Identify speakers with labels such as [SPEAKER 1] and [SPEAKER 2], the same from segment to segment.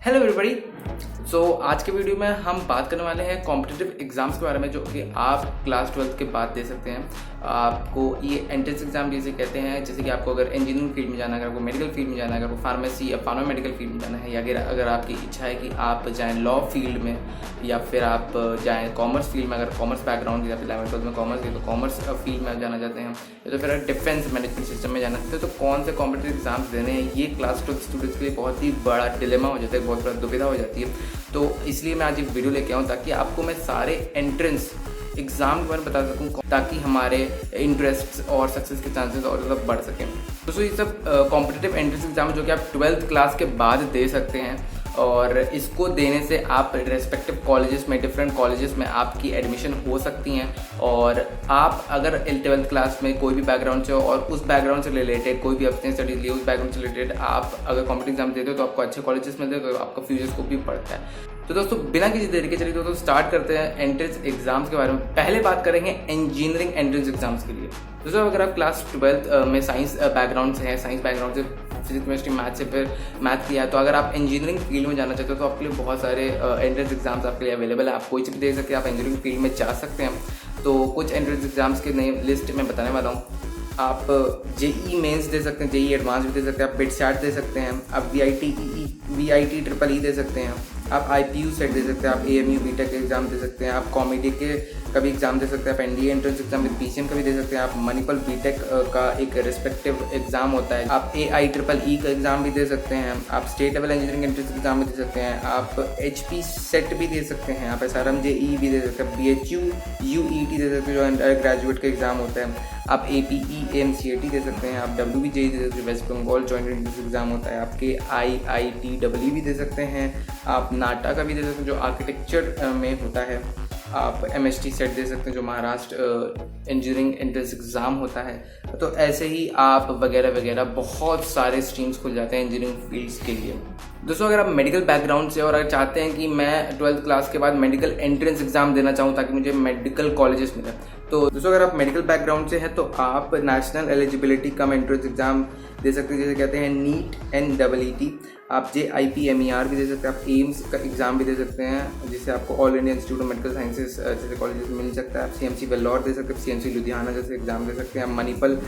[SPEAKER 1] Hello everybody. सो आज के video में हम बात करने वाले हैं कॉम्पिटिटिव एग्जाम्स के बारे में, जो कि आप क्लास 12 के बाद दे सकते हैं। आपको ये एंट्रेंस एग्जाम जिसे कहते हैं, जैसे कि आपको अगर इंजीनियरिंग फील्ड में जाना है, अगर आपको मेडिकल फील्ड में जाना है, अगर आपको फार्मेसी या फार्मा मेडिकल फील्ड में जाना है, या अगर आपकी इच्छा है कि आप जाएँ लॉ फील्ड में, या फिर आप जाएँ कॉमर्स फील्ड में, अगर कॉमर्स बैकग्राउंड या फिर 11th-12 में कॉमर्स है तो कॉमर्स फील्ड में आप जाना चाहते हैं, या तो फिर डिफेंस मैनेजमेंट सिस्टम में जाना चाहते हैं, तो कौन से कॉम्पिटिटिव एग्जाम्स देने हैं, ये क्लास 12 स्टूडेंट्स के लिए बहुत ही बड़ा डिलेमा हो जाता है, बहुत बड़ा दुविधा हो जाती है। तो इसलिए मैं आज एक वीडियो लेके आऊँ ताकि आपको मैं सारे एंट्रेंस एग्ज़ाम के बारे में बता सकूँ, ताकि हमारे इंटरेस्ट और सक्सेस के चांसेस और ज़्यादा बढ़ सकें। दोस्तों ये सब कॉम्पिटिटिव एंट्रेंस एग्ज़ाम जो कि आप 12th क्लास के बाद दे सकते हैं, और इसको देने से आप रेस्पेक्टिव कॉलेजेस में, डिफरेंट कॉलेजेस में आपकी एडमिशन हो सकती हैं। और आप अगर 12th क्लास में कोई भी बैकग्राउंड से हो और उस बैकग्राउंड से रिलेटेड कोई भी अपने स्टडीज लिए उस बैकग्राउंड से रिलेटेड आप अगर कॉम्पिटिटिव एग्जाम देते हो तो आपको अच्छे कॉलेजेस मिलते हैं, तो आपका फ्यूचर स्कोप भी बढ़ता है। तो दोस्तों बिना किसी देरी के चलिए दोस्तों स्टार्ट करते हैं एंट्रेंस एग्जाम्स के बारे में। पहले बात करेंगे इंजीनियरिंग एंट्रेंस एग्जाम्स के लिए। दोस्तों अगर आप क्लास 12 में साइंस बैकग्राउंड से हैं, साइंस बैकग्राउंड से, फिजिक्स केमिस्ट्री मैथ से फिर मैथ किया है, तो अगर आप इंजीनियरिंग फील्ड में जाना चाहते हो तो आपके लिए बहुत सारे एंट्रेंस एग्जाम्स आपके लिए अवेलेबल है। आप कोई भी दे सकते हैं, आप इंजीनियरिंग फील्ड में जा सकते हैं। तो कुछ एंट्रेंस एग्जाम्स के नए लिस्ट मैं बताने वाला हूँ। आप जेई मेंस दे सकते हैं, जेई एडवांस भी दे सकते हैं, आप बिटसैट दे सकते हैं, आप वीआईटी ट्रिपल ई दे सकते हैं, आप आईपीयू सेट दे सकते हैं, आप एएमयू बीटेक के एग्जाम दे सकते हैं, आप कॉमेडी के का भी एग्जाम दे सकते हैं, आप NDA entrance exam with PCM का भी दे सकते हैं, आप मणिपाल बीटेक का एक रिस्पेक्टिव एग्जाम होता है, आप एआई ट्रिपल ई का एग्जाम भी दे सकते हैं, आप state level engineering entrance exam भी दे सकते हैं, आप एचपी सेट भी दे सकते हैं, आप एसआरएम जेई भी दे सकते हैं, बीएचयू यूईटी दे सकते हैं जो अंडर ग्रेजुएट का एग्जाम होता है, आप एपीई एमसीएटी दे सकते हैं, आप डब्ल्यूबीजेई दे सकते हैं, West Bengal joint entrance exam होता है, आपके आईआईटीडब्ल्यू भी दे सकते हैं, आप नाटा का भी दे सकते हैं जो आर्किटेक्चर में होता है, आप एमएसटी सेट दे सकते हैं जो महाराष्ट्र इंजीनियरिंग एंट्रेंस एग्ज़ाम होता है। तो ऐसे ही आप वगैरह वगैरह बहुत सारे स्ट्रीम्स खुल जाते हैं इंजीनियरिंग फील्ड्स के लिए। दोस्तों अगर आप मेडिकल बैकग्राउंड से और अगर चाहते हैं कि मैं 12th क्लास के बाद मेडिकल एंट्रेंस एग्जाम देना चाहूँ ताकि मुझे मेडिकल कॉलेजेस मिले, तो दोस्तों अगर आप मेडिकल बैकग्राउंड से हैं तो आप national eligibility cum entrance exam दे सकते हैं, जैसे कहते हैं नीट NEET। आप JIPMER भी दे सकते हैं, आप एम्स का एग्ज़ाम भी दे सकते हैं, जिससे आपको all India institute of medical sciences जैसे कॉलेजेस मिल सकता है, आप CMC वेल्लोर दे सकते हैं, CMC लुधियाना जैसे एग्ज़ाम दे सकते हैं, आप मणिपाल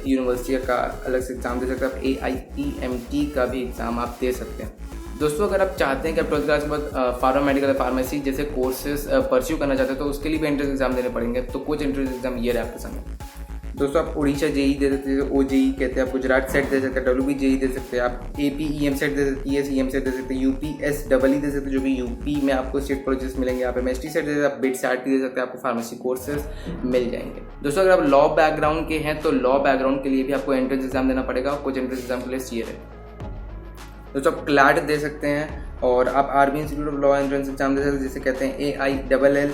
[SPEAKER 1] यूनिवर्सिटी का अलग से एग्ज़ाम दे सकते हैं, आप AIPMT का भी एग्ज़ाम आप दे सकते हैं। दोस्तों अगर आप चाहते हैं कि आप 12th क्लास के बाद फार्मा मेडिकल फार्मेसी जैसे कोर्सेज परस्यू करना चाहते हैं तो उसके लिए भी एंट्रेंस एग्जाम देने पड़ेंगे। तो कुछ एंट्रेंस एग्जाम ये रहे आपके सामने। दोस्तों आप उड़ीसा जेई दे सकते हैं, OJEE कहते हैं, आप गुजरात सेट दे सकते हैं, WBJEE दे सकते हैं, आप APEM सेट दे सकते हैं, PSEM सेट दे सकते हैं, UPSEE दे सकते हैं जो कि यूपी में आपको स्टेट कॉलेजेस मिलेंगे, आप MST सेट दे सकते हैं, आप बिटसैट भी दे सकते हैं, आपको फार्मेसी कोर्सेज मिल जाएंगे। दोस्तों अगर आप लॉ बैकग्राउंड के हैं तो लॉ बैकग्राउंड के लिए भी आपको एंट्रेंस एग्जाम देना पड़ेगा। कुछ एंट्रेंस एग्जाम के लिए ये रहे। दोस्तों आप क्लैट दे सकते हैं, और आप army institute of law entrance exam दे सकते हैं जिसे कहते हैं AILLET,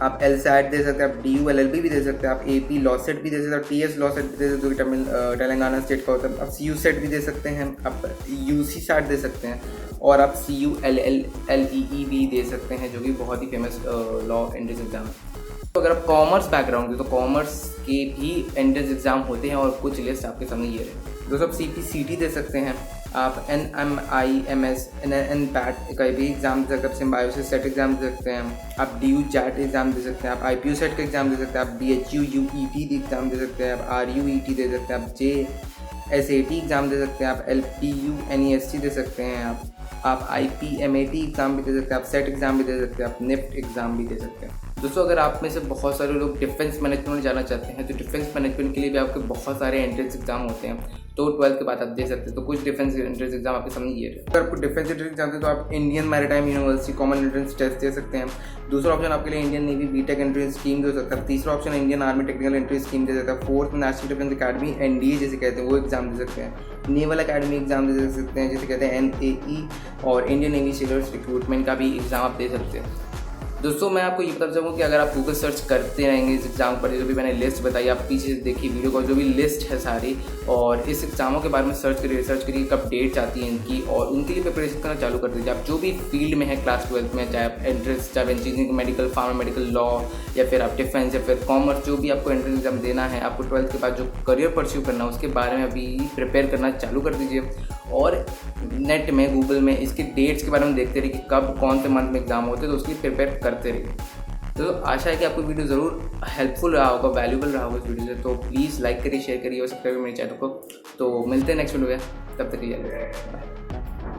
[SPEAKER 1] आप LSAT दे सकते हैं, आप DU LLB भी दे सकते हैं, आप AP लॉ सेट भी दे सकते हैं, आप TS लॉ सेट भी दे सकते हैं जो कि तेलंगाना स्टेट का होता है, आप CU सेट भी दे सकते हैं, आप UC SAT दे सकते हैं, और आप CULLEE भी दे सकते हैं जो कि बहुत ही फेमस लॉ एंट्रेंस एग्जाम है। तो अगर आप कॉमर्स बैकग्राउंड के तो कॉमर्स के भी एंट्रेंस एग्जाम होते हैं, और कुछ लिस्ट आपके सामने ये रहे। दोस्तों आप CPCT दे सकते हैं, आप NMIMS NPAT का भी एग्जाम दे सकते हैं, आप सिम्बायोसिस सेट एग्जाम दे सकते हैं, आप DU JAT एग्जाम दे सकते हैं, आप IPU सेट का एग्जाम दे सकते हैं, आप BHU UET एग्जाम दे सकते हैं, आप RUET दे सकते हैं, आप JSAT एग्जाम दे सकते हैं, आप LPU NEST दे सकते हैं, आप IPMAT एग्ज़ाम भी दे सकते हैं, आप सेट एग्ज़ाम भी दे सकते हैं, आप निफ्ट एग्ज़ाम भी दे सकते हैं। दोस्तों अगर आप में से बहुत सारे लोग डिफेंस मैनेजमेंट में जाना चाहते हैं तो डिफेंस मैनेजमेंट के लिए भी आपके बहुत सारे एंट्रेंस एग्जाम होते हैं, तो 12th के बाद आप दे सकते हैं। तो कुछ डिफेंस एंट्रेंस एग्जाम आपके सामने ये है। अगर आपको डिफेंस एंट्रेंस एग्जाम है तो आप Indian maritime university common entrance test दे सकते हैं। दूसरा ऑप्शन आपके लिए Indian navy BTech entrance scheme दे सकता है। तीसरा option Indian army technical entrance scheme दे सकता है। Fourth national defence academy NDA जिसे कहते हैं वो एग्जाम दे सकते हैं। नेवल अकेडमी एग्जाम दे सकते हैं जिसे कहते हैं NAE, और इंडियन नेवी सेलर्स रिक्रूटमेंट का भी एग्जाम आप दे सकते हैं। दोस्तों मैं आपको ये बताना चाहूँगा कि अगर आप गूगल सर्च करते रहेंगे इस एग्ज़ाम पर, जो भी मैंने लिस्ट बताई आप पीछे देखिए वीडियो का जो भी लिस्ट है सारी, और इस एग्ज़ामों के बारे में सर्च करिए कब डेट्स आती हैं इनकी, और उनके लिए प्रिपरेशन करना चालू कर दीजिए। आप जो भी फील्ड में है क्लास 12 में, चाहे आप एंट्रेंस, चाहे engineering, medical, pharma medical, law, या फिर आप डिफेंस, या फिर कॉमर्स, जो भी आपको एंट्रेंस एग्जाम देना है, आपको 12th के बाद जो करियर परस्यू करना है उसके बारे में अभी प्रिपेयर करना चालू कर दीजिए। और नेट में गूगल में इसकी डेट्स के बारे में देखते रहिए कि कब कौन से मंथ में एग्ज़ाम होते हैं, तो उसकी प्रिपेयर करते रहिए। तो आशा है कि आपको वीडियो ज़रूर हेल्पफुल रहा होगा, वैल्यूबल रहा होगा इस वीडियो से। तो प्लीज़ लाइक करिए, शेयर करिए और सब्सक्राइब मेरे चैनल को। तो मिलते हैं नेक्स्ट वीडियो में, तब तक के लिए बाय।